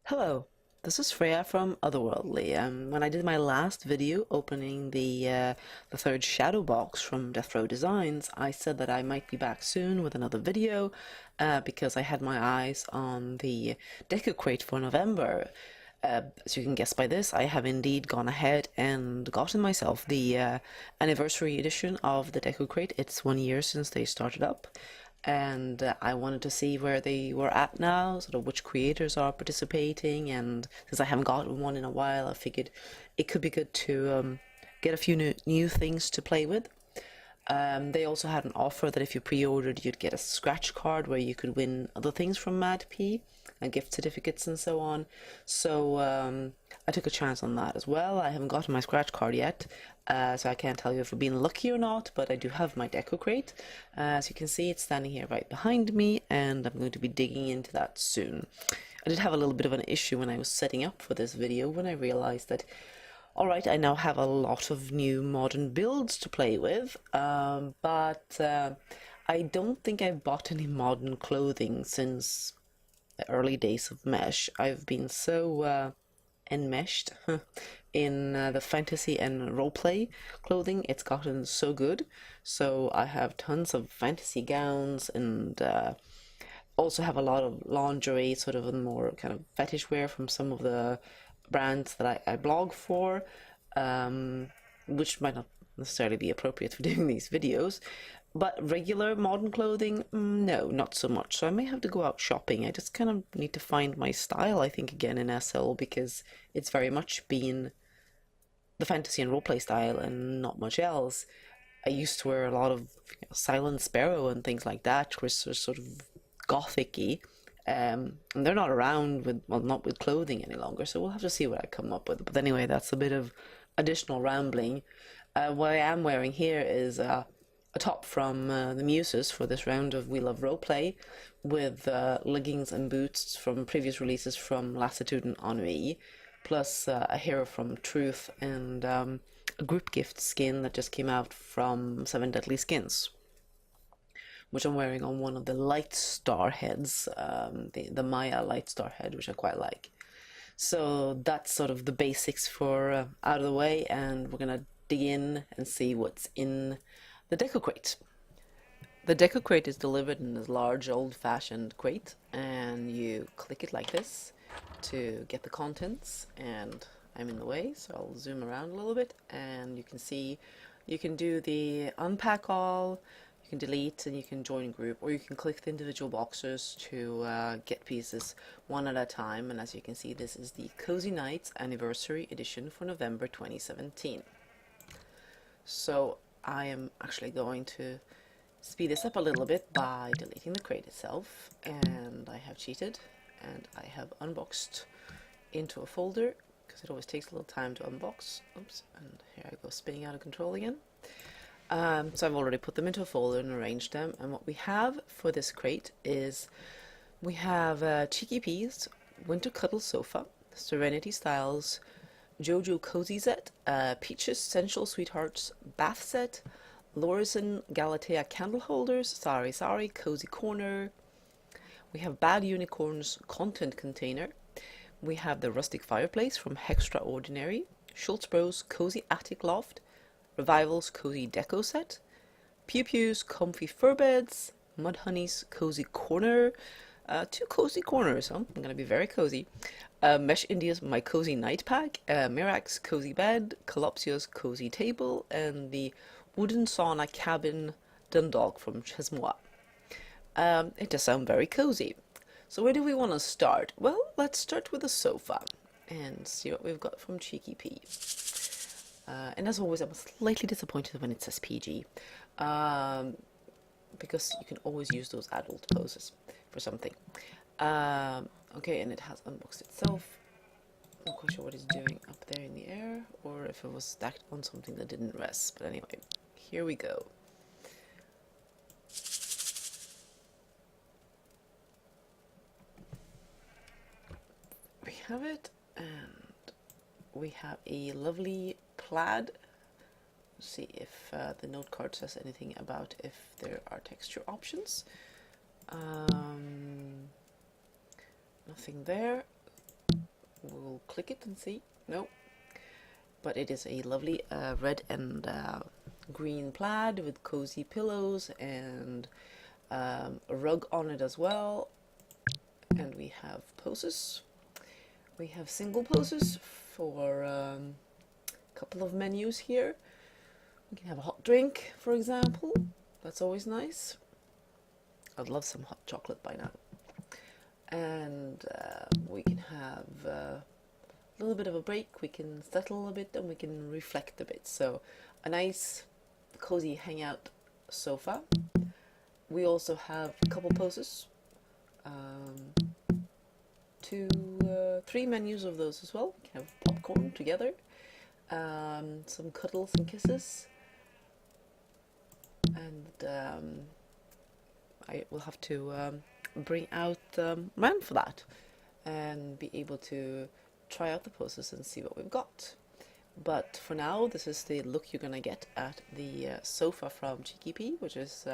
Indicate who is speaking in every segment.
Speaker 1: Hello, this is Freya from Otherworldly. When I did my last video opening the third shadow box from Death Row Designs, I said that I might be back soon with another video because I had my eyes on the Deco crate for November. As you can guess by this, I have indeed gone ahead and gotten myself the anniversary edition of the Deco crate. It's 1 year since they started up, and I wanted to see where they were at now, sort of which creators are participating. And since I haven't gotten one in a while, I figured it could be good to get a few new things to play with. They also had an offer that if you pre-ordered, you'd get a scratch card where you could win other things from Mad P, and gift certificates and so on. So I took a chance on that as well. I haven't gotten my scratch card yet, so I can't tell you if I've been lucky or not, but I do have my Deco crate. As you can see, it's standing here right behind me, and I'm going to be digging into that soon. I did have a little bit of an issue when I was setting up for this video when I realized that alright, I now have a lot of new modern builds to play with, but I don't think I've bought any modern clothing since the early days of Mesh. I've been so enmeshed in the fantasy and roleplay clothing. It's gotten so good. So I have tons of fantasy gowns and also have a lot of lingerie, sort of more kind of fetish wear from some of the brands that I blog for, which might not necessarily be appropriate for doing these videos. But regular modern clothing, no, not so much. So I may have to go out shopping. I just kind of need to find my style, I think, again in SL, because it's very much been the fantasy and roleplay style and not much else. I used to wear a lot of Silent Sparrow and things like that, which are sort of gothic-y. And they're not around with, well, not with clothing any longer, so we'll have to see what I come up with. But anyway, that's a bit of additional rambling. What I am wearing here is a top from the Muses for this round of We Love Roleplay, with leggings and boots from previous releases from Lassitude and Ennui, plus a hero from Truth and a group gift skin that just came out from Seven Deadly Skins, which I'm wearing on one of the light star heads, the Maya light star head, which I quite like. So that's sort of the basics for out of the way, and we're gonna dig in and see what's in the Deco crate. The Deco crate is delivered in this large old-fashioned crate, and you click it like this to get the contents, and I'm in the way, so I'll zoom around a little bit, and you can see you can do the unpack all, you can delete, and you can join group, or you can click the individual boxes to get pieces one at a time. And as you can see, this is the Cozy Nights Anniversary Edition for November 2017. So I am actually going to speed this up a little bit by deleting the crate itself, and I have cheated, and I have unboxed into a folder, because it always takes a little time to unbox. Oops, and here I go spinning out of control again. So I've already put them into a folder and arranged them, and what we have for this crate is we have Cheeky Peas, Winter Cuddle Sofa, Serenity Styles, Jojo Cozy Set, Peaches Sensual Sweethearts Bath Set, Lorison Galatea Candle Holders, Sorry Cozy Corner. We have Bad Unicorns Content Container. We have the Rustic Fireplace from Hextraordinary, Schultz Bros Cozy Attic Loft, Revival's Cozy Deco Set, Pew Pew's Comfy Fur Beds, Mudhoney's Cozy Corner, two cozy corners, I'm gonna be very cozy, Mesh India's My Cozy Night Pack, Mirak's Cozy Bed, Calopsia's Cozy Table, and the Wooden Sauna Cabin Dundalk from Chesmois. It does sound very cozy. So where do we want to start? Well, let's start with the sofa and see what we've got from Cheeky P. And as always, I'm slightly disappointed when it says PG, because you can always use those adult poses for something. Okay, and it has unboxed itself. I'm not quite sure what it's doing up there in the air, or if it was stacked on something that didn't rest. But anyway, here we go. We have it, and we have a lovely plaid. Let's see if the note card says anything about if there are texture options. Nothing there. We'll click it and see. No, but it is a lovely red and green plaid with cozy pillows and a rug on it as well. And we have poses. We have single poses for a couple of menus here. We can have a hot drink, for example. That's always nice. I'd love some hot chocolate by now. And we can have a little bit of a break. We can settle a bit and we can reflect a bit. So a nice cozy hangout sofa. We also have a couple poses. 3 menus of those as well. We can have popcorn together. Some cuddles and kisses. And I will have to bring out Ran for that and be able to try out the poses and see what we've got. But for now, this is the look you're gonna get at the sofa from Cheeky P, which is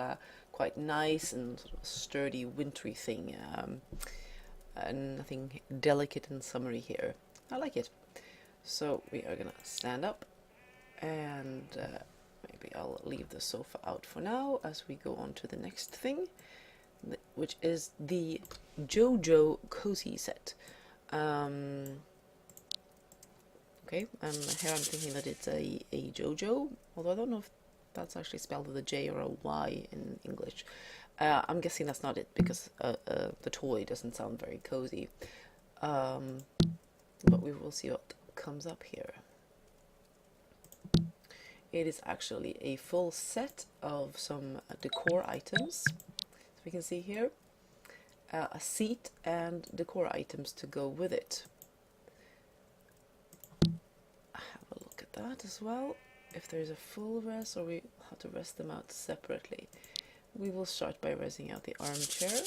Speaker 1: quite nice and sort of sturdy, wintry thing. And nothing delicate and summery here. I like it. So we are gonna stand up, and maybe I'll leave the sofa out for now as we go on to the next thing, which is the JoJo Cozy set. Okay, and here I'm thinking that it's a JoJo, although I don't know if that's actually spelled with a J or a Y in English. I'm guessing that's not it, because the toy doesn't sound very cozy. But we will see what comes up here. It is actually a full set of some decor items. So we can see here a seat and decor items to go with it. Have a look at that as well. If there's a full rest, or we have to rest them out separately. We will start by resting out the armchair.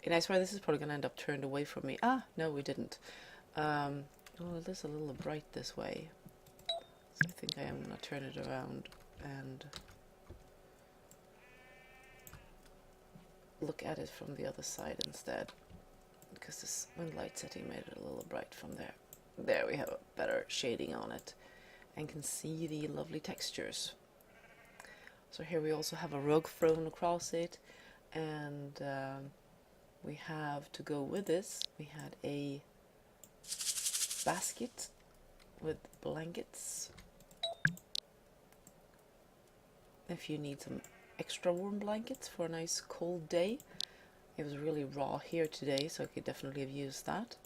Speaker 1: And I swear this is probably going to end up turned away from me. Ah, no, we didn't. Oh, it is a little bright this way. So I think I am going to turn it around and look at it from the other side instead. Because this wind light setting made it a little bright from there. There we have a better shading on it. And can see the lovely textures. So here we also have a rug thrown across it, and we have, to go with this, we had a basket with blankets. If you need some extra warm blankets for a nice cold day. It was really raw here today, so I could definitely have used that.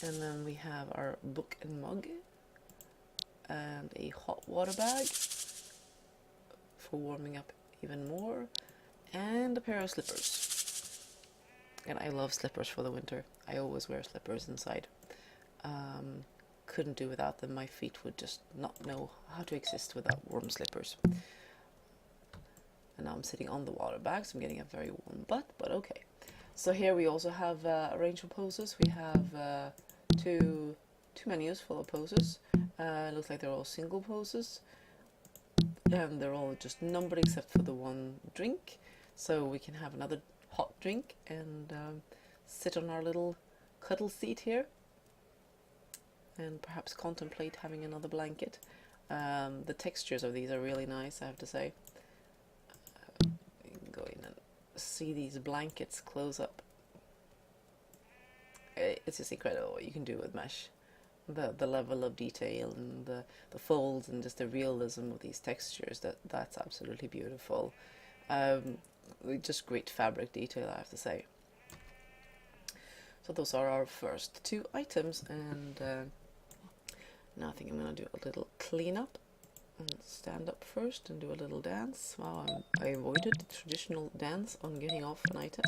Speaker 1: And then we have our book and mug, and a hot water bag for warming up even more, and a pair of slippers. And I love slippers for the winter. I always wear slippers inside. Couldn't do without them. My feet would just not know how to exist without warm slippers. And now I'm sitting on the water bag, so I'm getting a very warm butt, but okay. So here we also have a range of poses. We have two menus full of poses. It looks like they're all single poses. And they're all just numbered except for the one drink. So we can have another hot drink and sit on our little cuddle seat here. And perhaps contemplate having another blanket. The textures of these are really nice, I have to say. You can go in and see these blankets close up. It's just incredible what you can do with mesh. The level of detail and the folds and just the realism of these textures, that's absolutely beautiful. Just great fabric detail, I have to say. So those are our first 2 items, and now I think I'm going to do a little cleanup and stand up first and do a little dance. Wow, I avoided the traditional dance on getting off an item.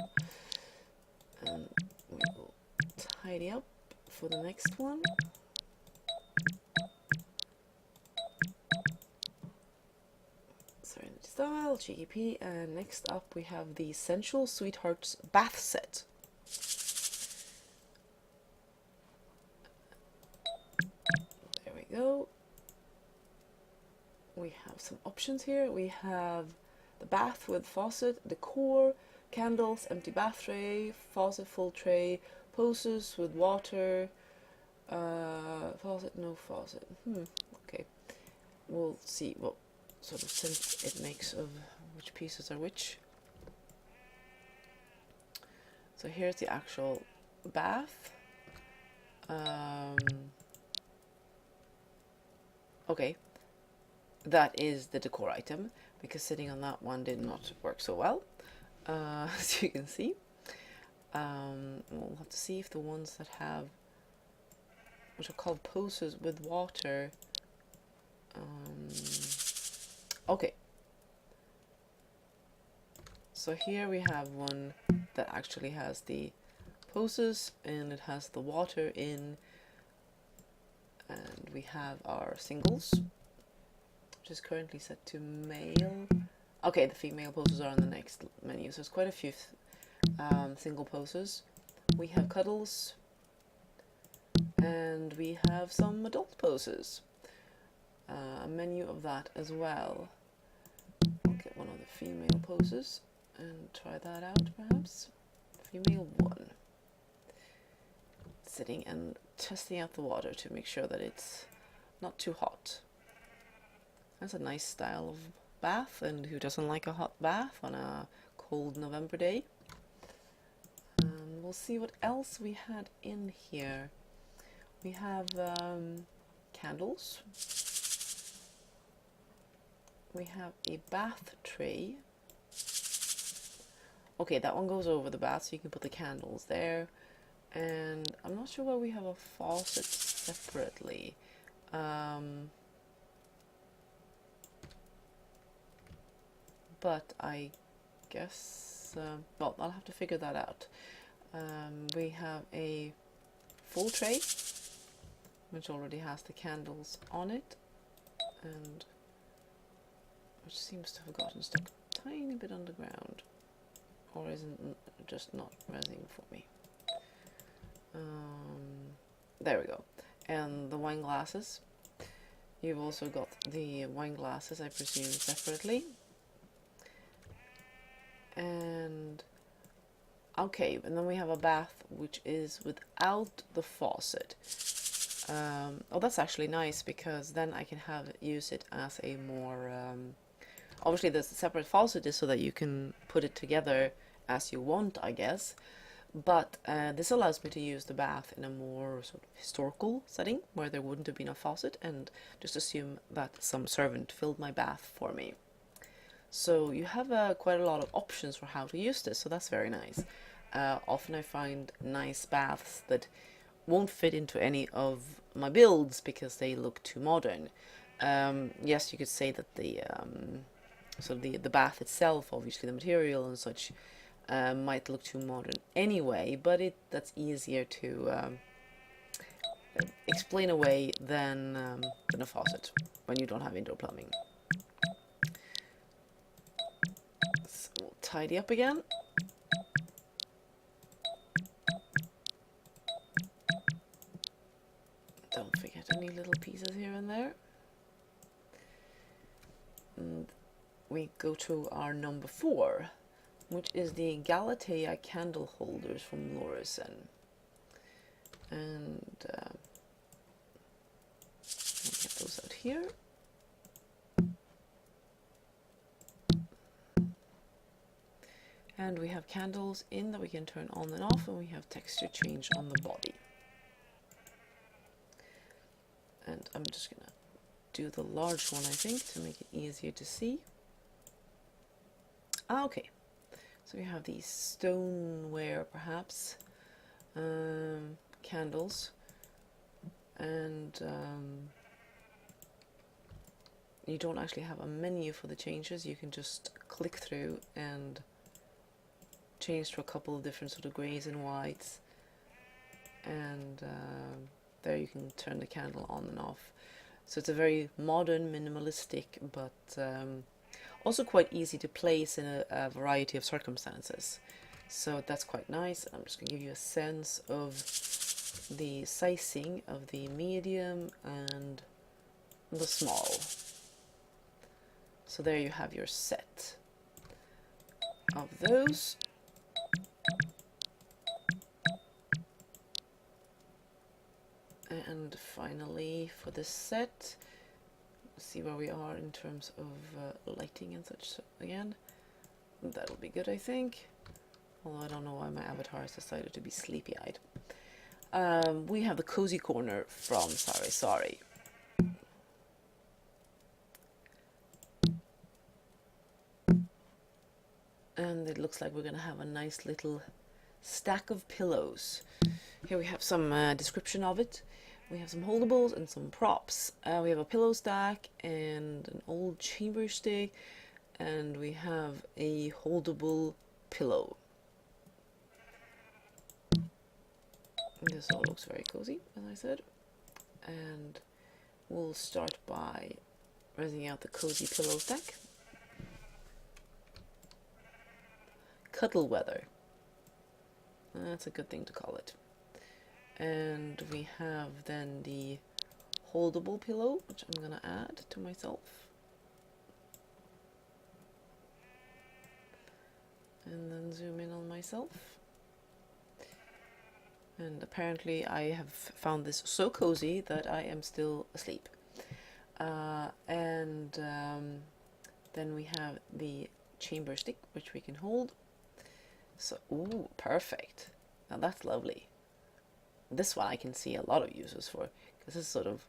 Speaker 1: And we will tidy up for the next one. Serenity Style, Cheeky P, and next up we have the Sensual Sweethearts bath set. There we go. We have some options here. We have the bath with faucet, decor, candles, empty bath tray, faucet full tray, posters with water, faucet, no faucet. Okay, we'll see what sort of sense it makes of which pieces are which. So here's the actual bath. Okay, that is the decor item, because sitting on that one did not work so well, as you can see. We'll have to see if the ones that have, which are called posters with water, okay, so here we have one that actually has the posters and it has the water in, and we have our singles, which is currently set to male. Okay, the female posters are on the next menu, so there's quite a few single posters. We have cuddles, and we have some adult poses. A menu of that as well. I'll get one of the female poses and try that out, perhaps. Female 1. Sitting and testing out the water to make sure that it's not too hot. That's a nice style of bath, and who doesn't like a hot bath on a cold November day? We'll see what else we had in here. We have candles. We have a bath tray. Okay, that one goes over the bath, so you can put the candles there. And I'm not sure why we have a faucet separately. But I guess, well, I'll have to figure that out. We have a full tray, which already has the candles on it, and which seems to have gotten stuck a tiny bit underground, or isn't just not resing for me. There we go. And the wine glasses. You've also got the wine glasses, I presume, separately. And okay, and then we have a bath which is without the faucet. Oh, that's actually nice, because then I can use it as a more obviously the separate faucet is so that you can put it together as you want, I guess. But this allows me to use the bath in a more sort of historical setting where there wouldn't have been a faucet, and just assume that some servant filled my bath for me. So you have quite a lot of options for how to use this, so that's very nice. Often I find nice baths that won't fit into any of my builds because they look too modern. Yes, you could say that the bath itself, obviously the material and such, might look too modern anyway, but that's easier to explain away than a faucet when you don't have indoor plumbing. So we'll tidy up again. Don't forget any little pieces here and there. And we go to our number 4, which is the Galatea candle holders from Lorison. And I'll get those out here. And we have candles in that we can turn on and off, and we have texture change on the body. And I'm just gonna do the large one, I think, to make it easier to see. Okay, so we have these stoneware, perhaps, candles, and you don't actually have a menu for the changes. You can just click through and change to a couple of different sort of grays and whites, and there you can turn the candle on and off. So it's a very modern, minimalistic, but also quite easy to place in a variety of circumstances. So that's quite nice. I'm just going to give you a sense of the sizing of the medium and the small. So there you have your set of those. And finally, for this set, see where we are in terms of lighting and such again. That'll be good, I think. Although I don't know why my avatar has decided to be sleepy-eyed. We have the cozy corner from Sorry. And it looks like we're going to have a nice little stack of pillows. Here we have some description of it. We have some holdables and some props. We have a pillow stack and an old chamber stick, and we have a holdable pillow. This all looks very cozy, as I said. And we'll start by raising out the cozy pillow stack. Cuddle weather. That's a good thing to call it. And we have then the holdable pillow, which I'm gonna add to myself. And then zoom in on myself. And apparently I have found this so cozy that I am still asleep. Then we have the chamber stick, which we can hold. So, ooh, perfect. Now that's lovely. This one I can see a lot of uses for, because this is sort of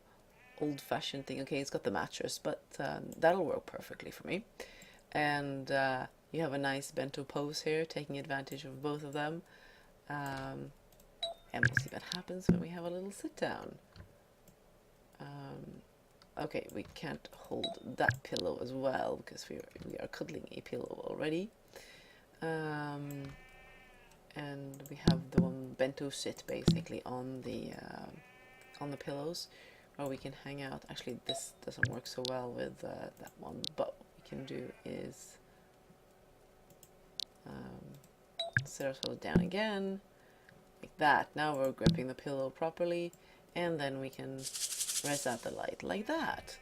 Speaker 1: old-fashioned thing. Okay, it's got the mattress, but that'll work perfectly for me. And you have a nice bento pose here, taking advantage of both of them. And we'll see what happens when we have a little sit down. Okay, we can't hold that pillow as well because we are cuddling a pillow already. And we have the one bento sit basically on the pillows, where we can hang out. Actually, this doesn't work so well with that one, but what we can do is sit ourselves down again, like that. Now we're gripping the pillow properly, and then we can raise out the light like that.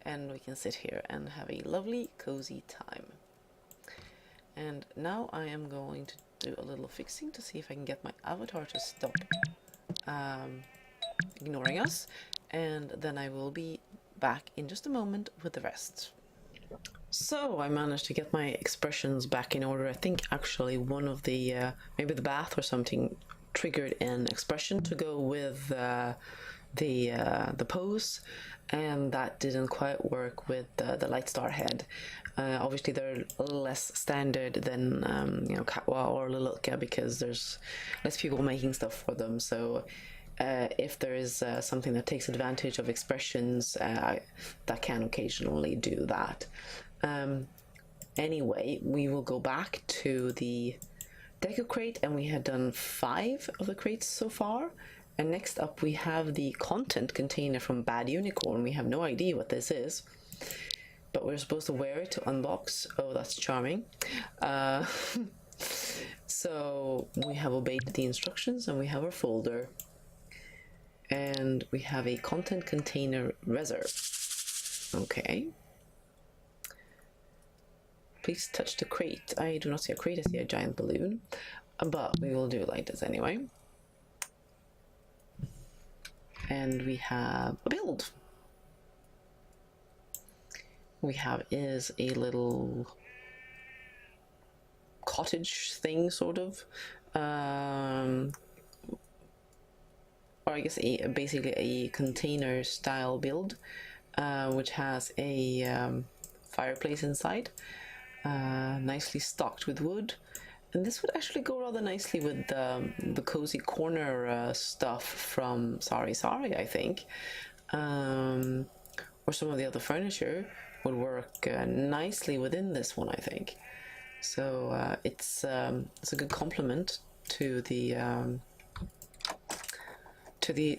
Speaker 1: And we can sit here and have a lovely, cozy time. And now I am going to do a little fixing to see if I can get my avatar to stop ignoring us. And then I will be back in just a moment with the rest. So I managed to get my expressions back in order. I think actually one of the, maybe the bath or something triggered an expression to go with the pose, and that didn't quite work with the light star head. Obviously they're a little less standard than you know, Katwa or Lilithka, because there's less people making stuff for them. So if there is something that takes advantage of expressions, that can occasionally do that. Anyway, we will go back to the Deco crate, and we had done 5 of the crates so far. And next up we have the content container from Bad Unicorn. We have no idea what this is, but we're supposed to wear it to unbox. Oh, that's charming. So we have obeyed the instructions, and we have our folder, and we have a content container reserve. Okay. Please touch the crate. I do not see a crate, I see a giant balloon, but we will do it like this anyway. And we have a build. We have is a little cottage thing, sort of, or I guess basically a container style build, which has a fireplace inside, nicely stocked with wood. And this would actually go rather nicely with the cozy corner stuff from Sorry, I think. Or some of the other furniture would work nicely within this one, I think. So it's a good complement to the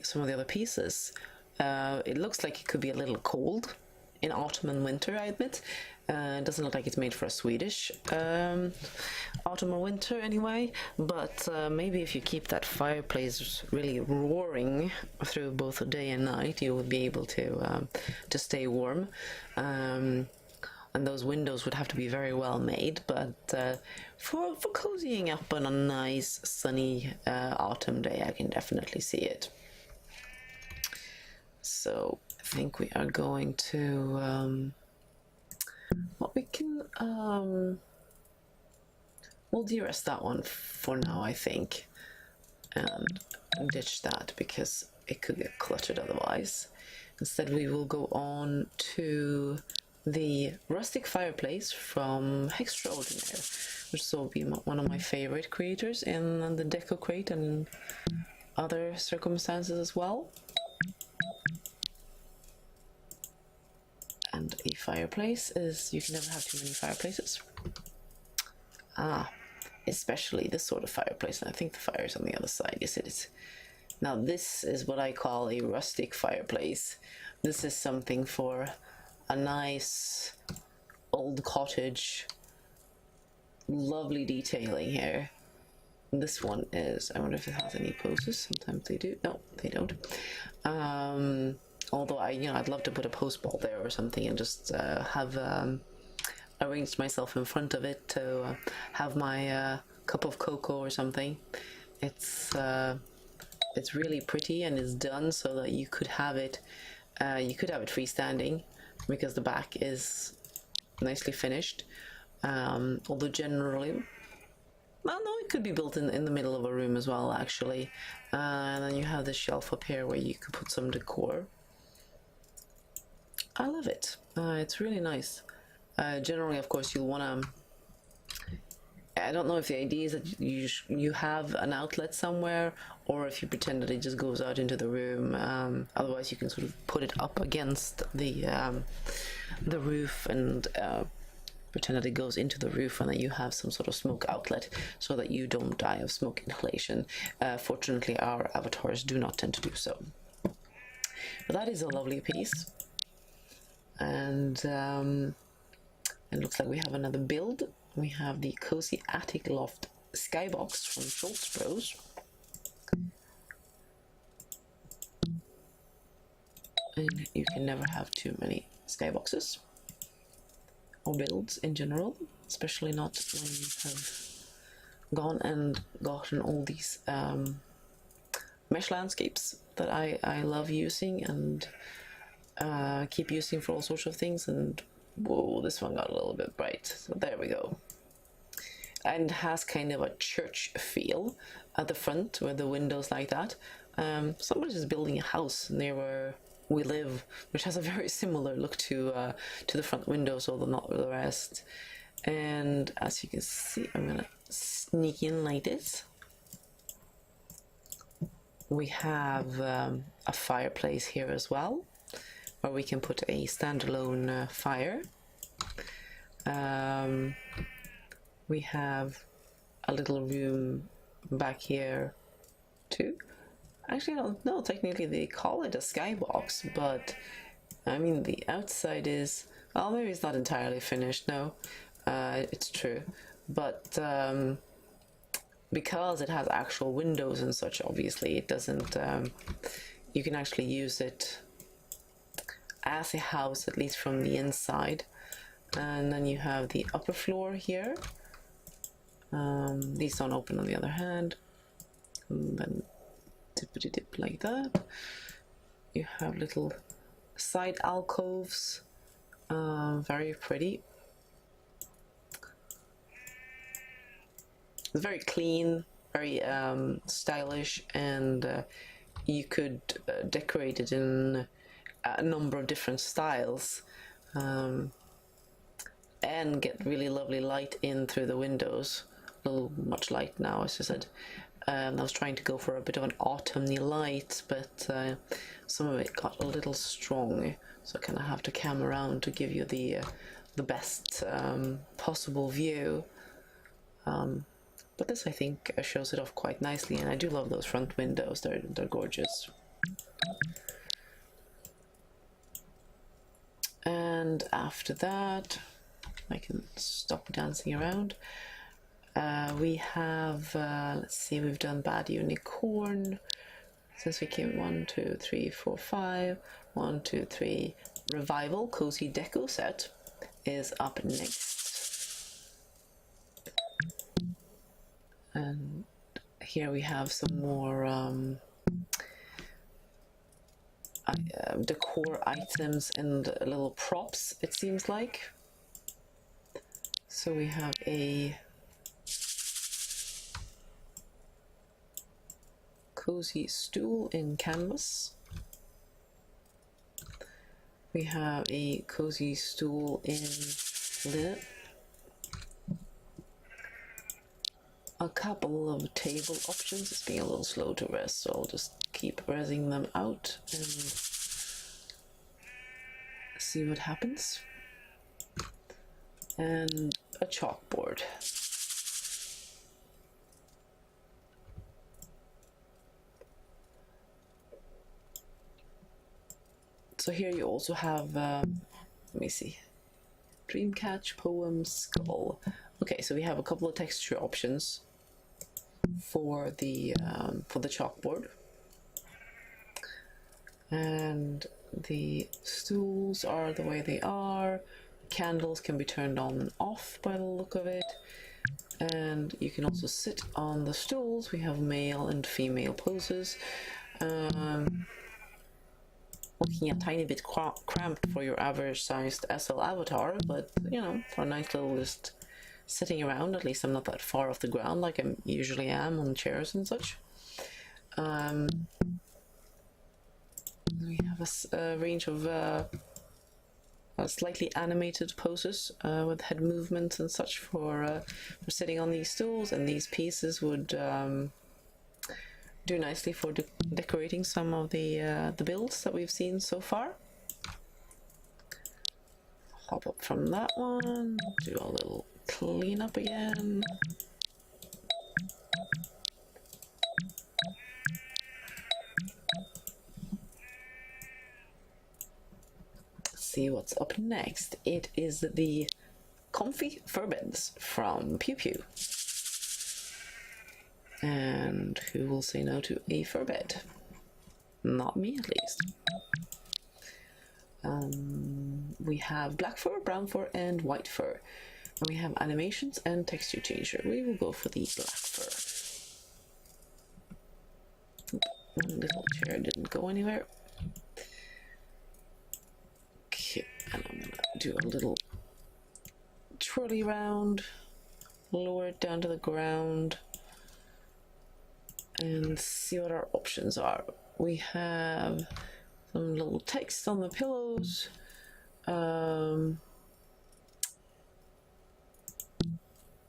Speaker 1: some of the other pieces. It looks like it could be a little cold in autumn and winter, I admit. It doesn't look like it's made for a Swedish autumn or winter anyway, but maybe if you keep that fireplace really roaring through both day and night, you will be able to stay warm. And those windows would have to be very well made, but for cozying up on a nice sunny autumn day, I can definitely see it. so I think we are going to well, we can we'll de-rest that one for now, I think, and ditch that because it could get cluttered otherwise. Instead, we will go on to the rustic fireplace from Extraordinaire, which will be one of my favorite creators in the Deco crate and other circumstances as well. And a fireplace is, you can never have too many fireplaces. Especially this sort of fireplace, and I think the fire is on the other side. Yes, it is. Now this is what I call a rustic fireplace. This is something for a nice old cottage. Lovely detailing here. This one is, I wonder if it has any poses. Sometimes they do. No, they don't. Although I'd love to put a post ball there or something and just have arranged myself in front of it to have my cup of cocoa or something. It's really pretty, and it's done so that you could have it freestanding because the back is nicely finished. Although generally, well, no, it could be built in the middle of a room as well, actually. And then you have this shelf up here where you could put some decor. I love it. It's really nice. Generally, of course, you'll want to, I don't know if the idea is that you have an outlet somewhere, or if you pretend that it just goes out into the room. Otherwise, you can sort of put it up against the roof and pretend that it goes into the roof, and that you have some sort of smoke outlet so that you don't die of smoke inhalation. Fortunately, our avatars do not tend to do so. But that is a lovely piece. And it looks like we have another build. We have the Cosy Attic Loft Skybox from Schultz Bros. And you can never have too many skyboxes or builds in general, especially not when you have gone and gotten all these mesh landscapes that I love using and keep using for all sorts of things. And whoa, this one got a little bit bright, so there we go. And has kind of a church feel at the front with the windows like that. Somebody's just building a house near where we live, which has a very similar look to the front windows, although not the rest. And as you can see, I'm gonna sneak in like this. We have a fireplace here as well, where we can put a standalone fire. We have a little room back here too. Actually, I don't know, technically they call it a skybox, but I mean the outside is, well, maybe it's not entirely finished, no, it's true, but because it has actual windows and such, obviously it doesn't, you can actually use it as a house, at least from the inside. And then you have the upper floor here. These don't open on the other hand. And then dip like that. You have little side alcoves, very pretty. It's very clean, very stylish, and you could decorate it in a number of different styles, and get really lovely light in through the windows. A little much light now, as I said. I was trying to go for a bit of an autumny light, but some of it got a little strong, so I kind of have to cam around to give you the best possible view. But this, I think, shows it off quite nicely, and I do love those front windows. They're gorgeous. And after that, I can stop dancing around. We have, let's see, we've done Bad Unicorn. Since we came 1, 2, 3, 4, 5. 1, 2, 3. Revival Cozy Deco set is up next. And here we have some more decor items and little props, it seems like. So we have a cozy stool in canvas. We have a cozy stool in linen. A couple of table options. It's being a little slow to rest, so I'll just keep rezzing them out and see what happens. And a chalkboard. So here you also have, let me see, Dreamcatch, Poem, Skull. Okay, so we have a couple of texture options for the chalkboard, and the stools are the way they are. Candles can be turned on and off by the look of it, and you can also sit on the stools. We have male and female poses. Looking a tiny bit cramped for your average sized SL avatar, but you know, for a nice little just sitting around, at least I'm not that far off the ground like I usually am on chairs and such. We have a range of slightly animated poses with head movements and such for sitting on these stools, and these pieces would do nicely for decorating some of the builds that we've seen so far. Hop up from that one, do a little cleanup again. Let's see what's up next. It is the comfy fur beds from Pew Pew. And who will say no to a fur bed? Not me, at least. We have black fur, brown fur, and white fur. And we have animations and texture changer. We will go for the black fur. One little chair didn't go anywhere. Okay, and I'm gonna do a little twirly round, lower it down to the ground, and see what our options are. We have some little text on the pillows.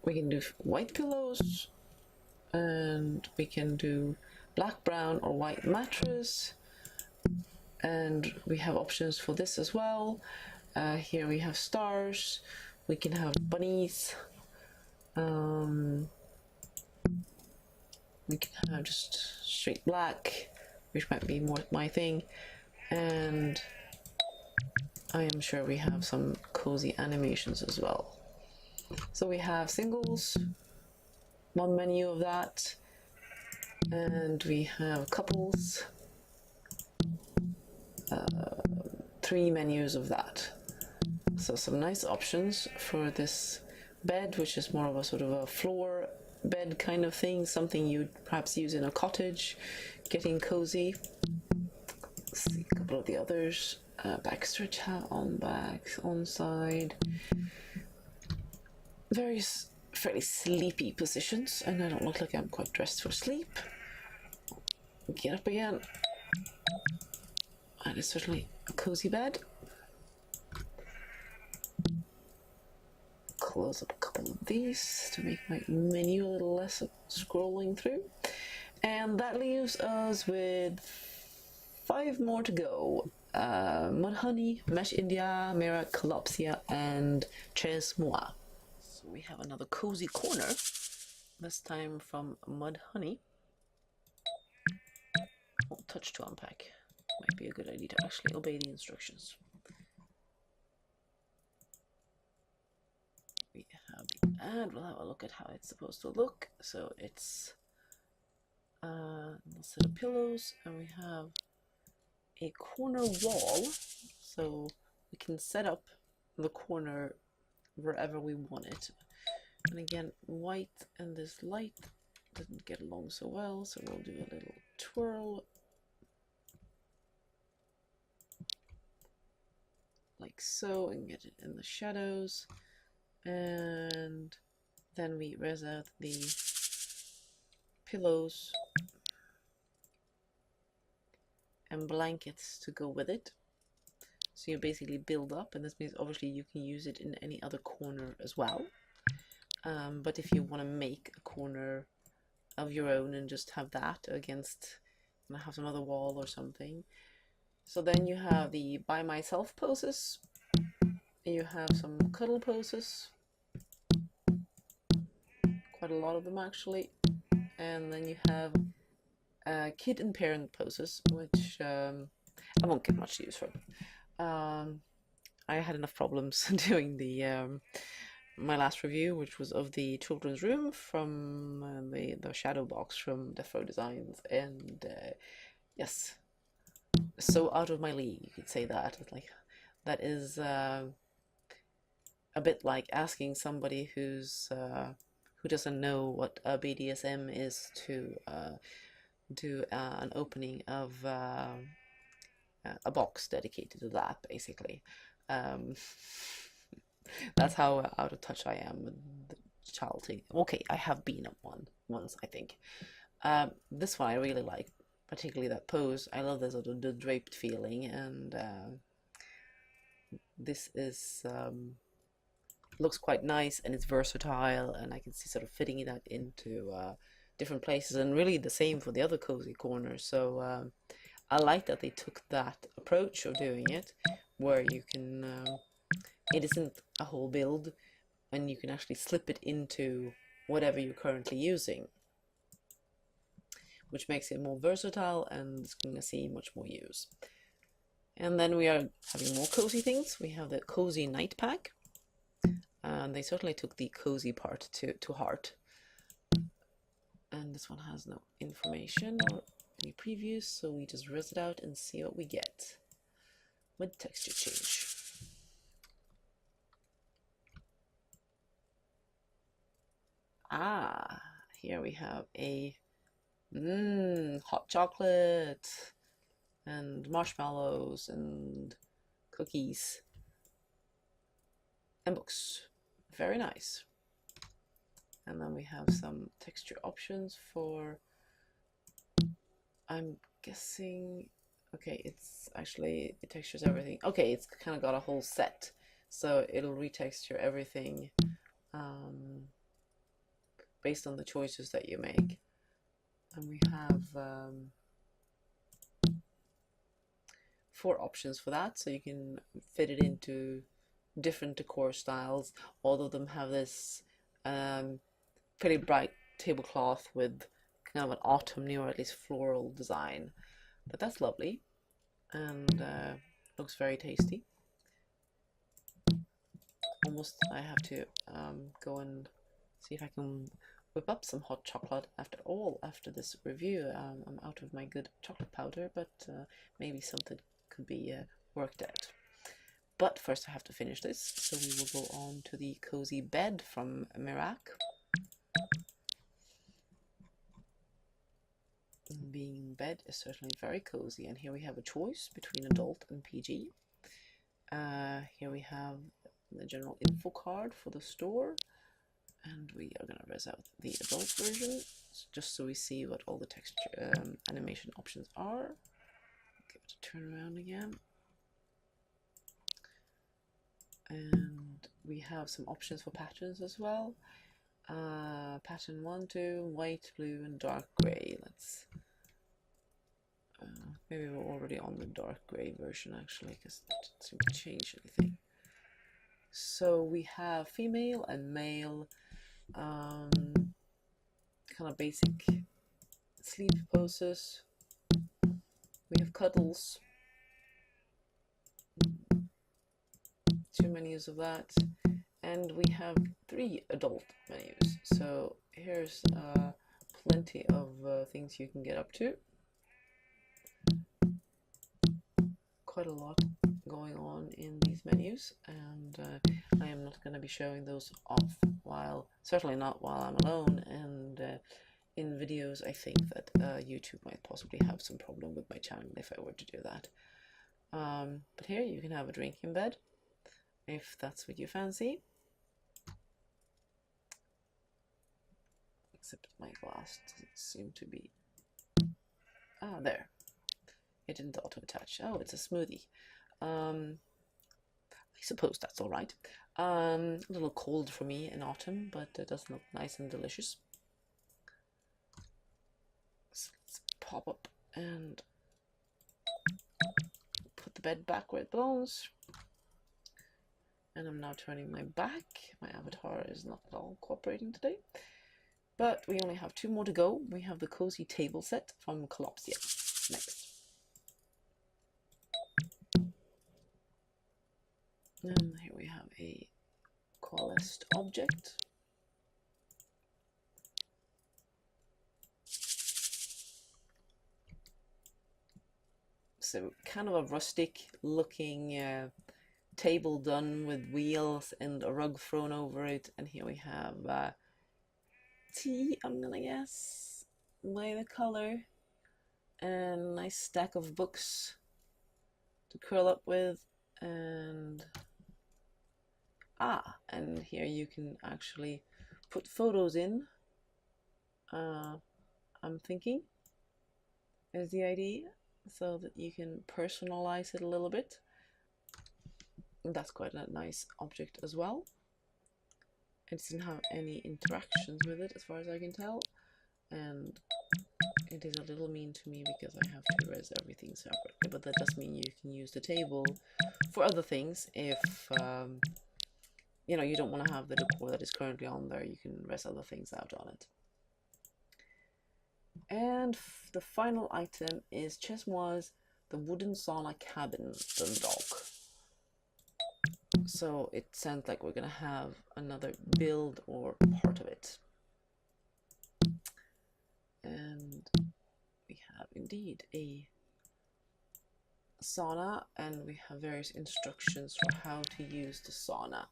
Speaker 1: We can do white pillows, and we can do black, brown, or white mattress. And we have options for this as well. Here we have stars. We can have bunnies. We can have just straight black, which might be more my thing. And I am sure we have some cozy animations as well. So we have singles, one menu of that, and we have couples, 3 menus of that. So some nice options for this bed, which is more of a sort of a floor bed kind of thing, something you'd perhaps use in a cottage, getting cozy. Let's see a couple of the others. Back stretch hat on back, on side. Various fairly sleepy positions, and I don't look like I'm quite dressed for sleep. Get up again. And it's certainly a cozy bed. Close up a couple of these to make my menu a little less scrolling through. And that leaves us with 5 more to go. Mudhoney, Mesh India, Mira, Colopsia, and Ches Moi. So we have another cozy corner, this time from Mudhoney. Won't touch to unpack. Might be a good idea to actually obey the instructions. We have the ad. We'll have a look at how it's supposed to look. So it's a set of pillows, and we have a corner wall, so we can set up the corner wherever we want it. And again, white and this light didn't get along so well, so we'll do a little twirl. like so, and get it in the shadows. And then we res out the pillows and blankets to go with it. So you basically build up, and this means obviously you can use it in any other corner as well. But if you want to make a corner of your own and just have that against, have some other wall or something. So then you have the by myself poses, you have some cuddle poses, quite a lot of them actually, and then you have kid and parent poses, which I won't get much use from. I had enough problems doing the my last review, which was of the children's room from the shadow box from Deco Designs, and yes, so out of my league, you could say that. Like, that is a bit like asking somebody who doesn't know what BDSM is to do an opening of a box dedicated to that, basically. Um, that's how out of touch I am with the child thing. Okay, I have been at one once, I think. This one I really like, particularly that pose. I love the sort of the draped feeling, and this is looks quite nice, and it's versatile, and I can see sort of fitting that into different places, and really the same for the other cozy corners. So I like that they took that approach of doing it, where you can it isn't a whole build, and you can actually slip it into whatever you're currently using, which makes it more versatile and it's going to see much more use. And then we are having more cozy things. We have the Cozy Night Pack, and they certainly took the cozy part to heart. And this one has no information or any previews, so we just res it out and see what we get with texture change. Here we have a hot chocolate and marshmallows and cookies and books. Very nice. And then we have some texture options for, I'm guessing, okay, it's actually, it textures everything. Okay, it's kind of got a whole set, so it'll retexture everything based on the choices that you make. And we have 4 options for that, so you can fit it into different decor styles. All of them have this pretty bright tablecloth with kind of an autumny or at least floral design, but that's lovely, and looks very tasty. Almost I have to go and see if I can whip up some hot chocolate after this review. I'm out of my good chocolate powder, but maybe something could be worked out. But first I have to finish this, so we will go on to the cozy bed from Mirac. Being in bed is certainly very cozy, and here we have a choice between adult and PG. Here we have the general info card for the store, and we are going to res out the adult version just so we see what all the texture animation options are. Give it a turn around again, and we have some options for patterns as well. Pattern 1, 2, white, blue, and dark gray. Let's maybe we're already on the dark gray version actually, because it doesn't seem to change anything. So we have female and male, kind of basic sleep poses. We have cuddles, 2 menus of that, and we have 3 adult menus. So here's plenty of things you can get up to. Quite a lot going on in these menus, and I am not going to be showing those off certainly not while I'm alone, and in videos I think that YouTube might possibly have some problem with my channel if I were to do that. But here you can have a drink in bed, if that's what you fancy. Except my glass doesn't seem to be... Ah, there. It didn't auto-attach. Oh, it's a smoothie. I suppose that's all right. A little cold for me in autumn, but it does look nice and delicious. So let's pop up and put the bed back where it belongs. And I'm now turning my back. My avatar is not at all cooperating today. But we only have 2 more to go. We have the Cosy table set from Cosy next. And here we have a coalesced object. So kind of a rustic looking table done with wheels and a rug thrown over it. And here we have tea, I'm gonna guess, by the color. And a nice stack of books to curl up with. And and here you can actually put photos in. I'm thinking is the idea, so that you can personalize it a little bit. And that's quite a nice object as well. It doesn't have any interactions with it as far as I can tell, and it is a little mean to me because I have to res everything separately, but that does mean you can use the table for other things. If you know, you don't want to have the decor that is currently on there, you can res other things out on it. And the final item is Chesmoir's the wooden sauna cabin Dundalk. So it sounds like we're gonna have another build or part of it. And we have indeed a sauna, and we have various instructions for how to use the sauna.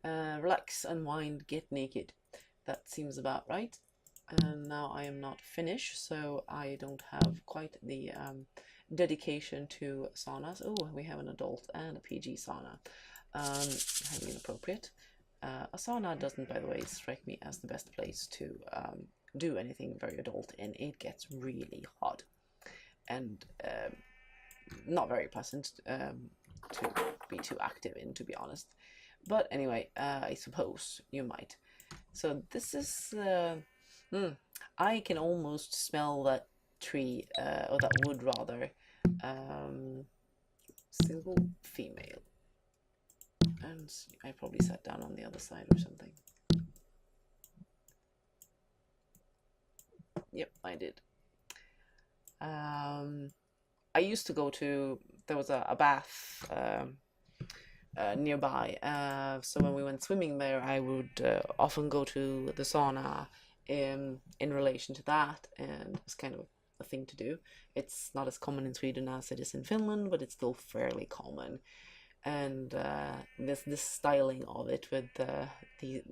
Speaker 1: Relax, unwind, get naked. That seems about right. And now I am not finished, so I don't have quite the dedication to saunas. Oh, we have an adult and a PG sauna. Highly inappropriate. A sauna doesn't, by the way, strike me as the best place to do anything very adult in. It gets really hot and not very pleasant to be too active in, to be honest. But anyway, I suppose you might. So this is... I can almost smell that tree, or that wood rather. Single female. And I probably sat down on the other side or something. Yep, I did. I used to go to... There was a bath nearby. So when we went swimming there, I would often go to the sauna in relation to that, and it's kind of a thing to do. It's not as common in Sweden as it is in Finland, but it's still fairly common. And this styling of it with it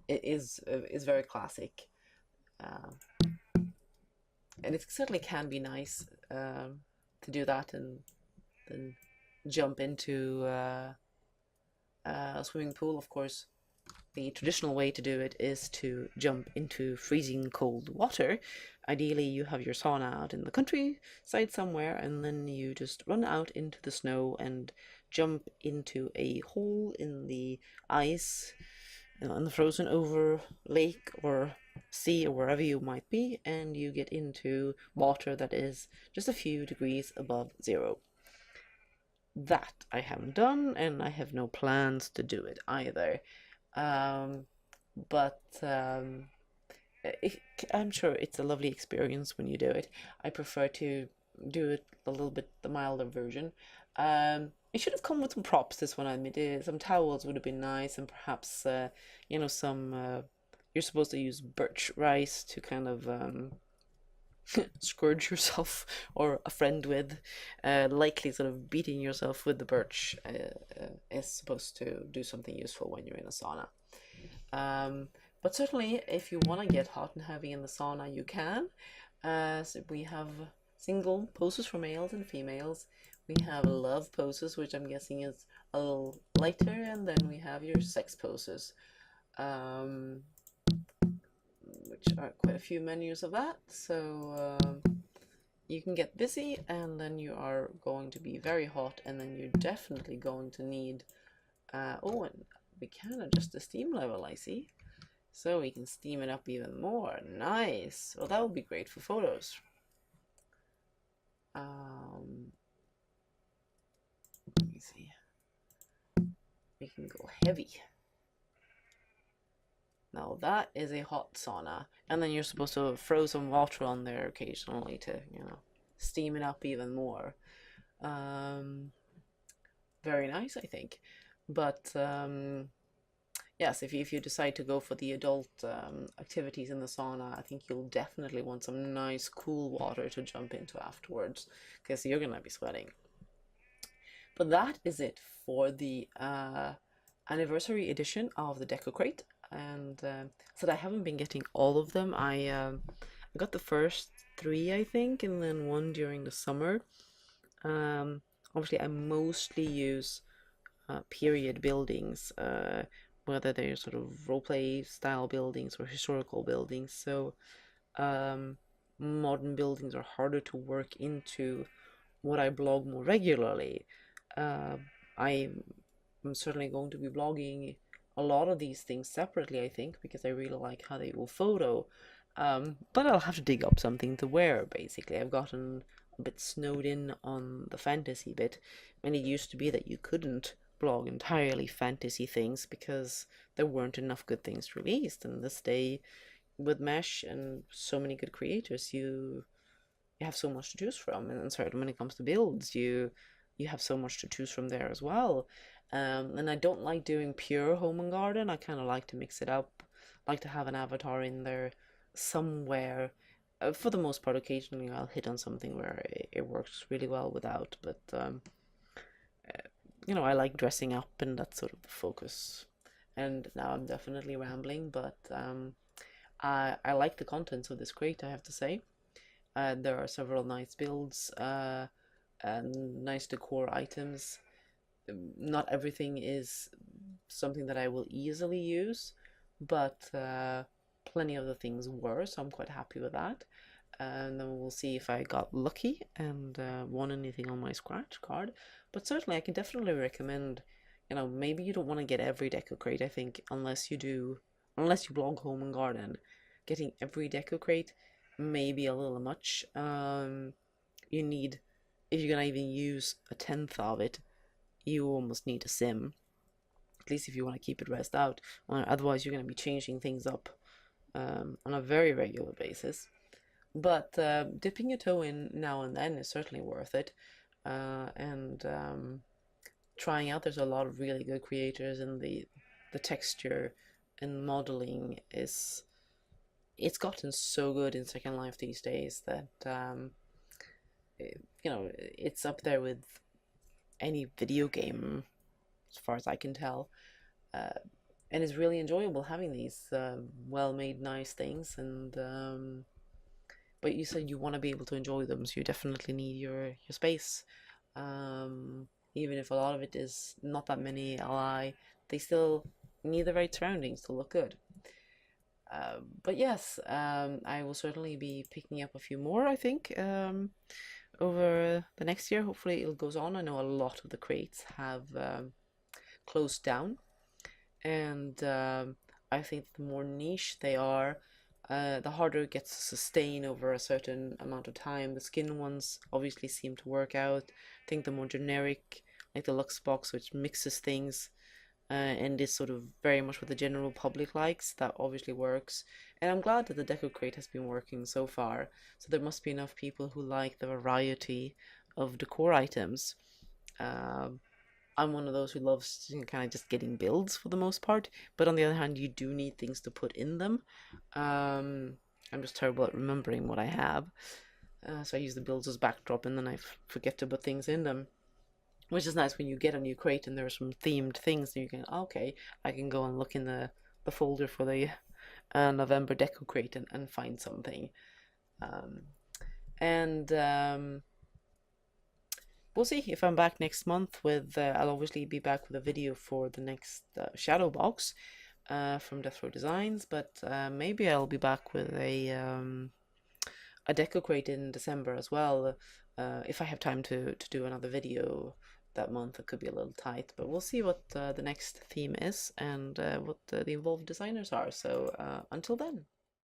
Speaker 1: is very classic, and it certainly can be nice to do that and then jump into a swimming pool. Of course, the traditional way to do it is to jump into freezing cold water. Ideally, you have your sauna out in the countryside somewhere, and then you just run out into the snow and jump into a hole in the ice, in the frozen over lake or sea or wherever you might be, and you get into water that is just a few degrees above zero. That I haven't done, and I have no plans to do it either. But I'm sure it's a lovely experience when you do it. I prefer to do it a little bit the milder version. It should have come with some props, this one, I admit. Some towels would have been nice, and perhaps you know, some you're supposed to use birch rice to kind of scourge yourself or a friend with. Likely sort of beating yourself with the birch is supposed to do something useful when you're in a sauna. But certainly if you want to get hot and heavy in the sauna, you can. So we have single poses for males and females. We have love poses, which I'm guessing is a little lighter, and then we have your sex poses, which are quite a few menus of that. So you can get busy, and then you are going to be very hot, and then you're definitely going to need oh, and we can adjust the steam level, I see, so we can steam it up even more. Nice. Well, that would be great for photos. Let me see, we can go heavy. Now that is a hot sauna, and then you're supposed to throw some water on there occasionally to, steam it up even more. Very nice, I think. But yes, if you decide to go for the adult activities in the sauna, I think you'll definitely want some nice cool water to jump into afterwards, because you're gonna be sweating. But that is it for the anniversary edition of the Deco Crate. And so I haven't been getting all of them. I got the first 3, I think, and then 1 during the summer. Obviously, I mostly use period buildings, whether they're sort of roleplay style buildings or historical buildings. So modern buildings are harder to work into what I blog more regularly. I'm certainly going to be blogging a lot of these things separately, I think, because I really like how they will photo. But I'll have to dig up something to wear, basically. I've gotten a bit snowed in on the fantasy bit, and it used to be that you couldn't blog entirely fantasy things because there weren't enough good things released. And this day, with Mesh and so many good creators, you have so much to choose from. And certainly when it comes to builds, you have so much to choose from there as well. And I don't like doing pure home and garden. I kind of like to mix it up, like to have an avatar in there somewhere. For the most part, occasionally I'll hit on something where it works really well without, but I like dressing up, and that's sort of the focus. And now I'm definitely rambling, but I like the contents of this crate, I have to say. There are several nice builds and nice decor items. Not everything is something that I will easily use, but plenty of the things were, so I'm quite happy with that. And then we'll see if I got lucky and won anything on my scratch card. But certainly I can definitely recommend, maybe you don't want to get every Deco Crate, I think, unless you blog home and garden. Getting every Deco Crate may be a little much. You need, if you're gonna even use a 10th of it, you almost need a sim, at least if you want to keep it rest out. Otherwise you're going to be changing things up on a very regular basis. But dipping your toe in now and then is certainly worth it. And trying out, there's a lot of really good creators, and the texture and modeling it's gotten so good in Second Life these days that it's up there with any video game as far as I can tell, and it's really enjoyable having these well-made nice things. And but you said you want to be able to enjoy them, so you definitely need your space. Even if a lot of it is not that many LI, they still need the right surroundings to look good. But yes, I will certainly be picking up a few more, I think, over the next year. Hopefully it goes on. I know a lot of the crates have closed down, and I think the more niche they are, the harder it gets to sustain over a certain amount of time. The skin ones obviously seem to work out. I think the more generic, like the Lux box, which mixes things and is sort of very much what the general public likes, that obviously works. And I'm glad that the Deco Crate has been working so far. So there must be enough people who like the variety of decor items. I'm one of those who loves kind of just getting builds for the most part, but on the other hand, you do need things to put in them. I'm just terrible at remembering what I have, so I use the builds as backdrop, and then I forget to put things in them, which is nice when you get a new crate and there's some themed things, and you can, okay, I can go and look in the folder for the November Deco Crate and find something. And we'll see if I'm back next month with. I'll obviously be back with a video for the next shadow box from Death Row Designs, but maybe I'll be back with a deco crate in December as well. If I have time to do another video that month, it could be a little tight, but we'll see what the next theme is and what the involved designers are. So until then.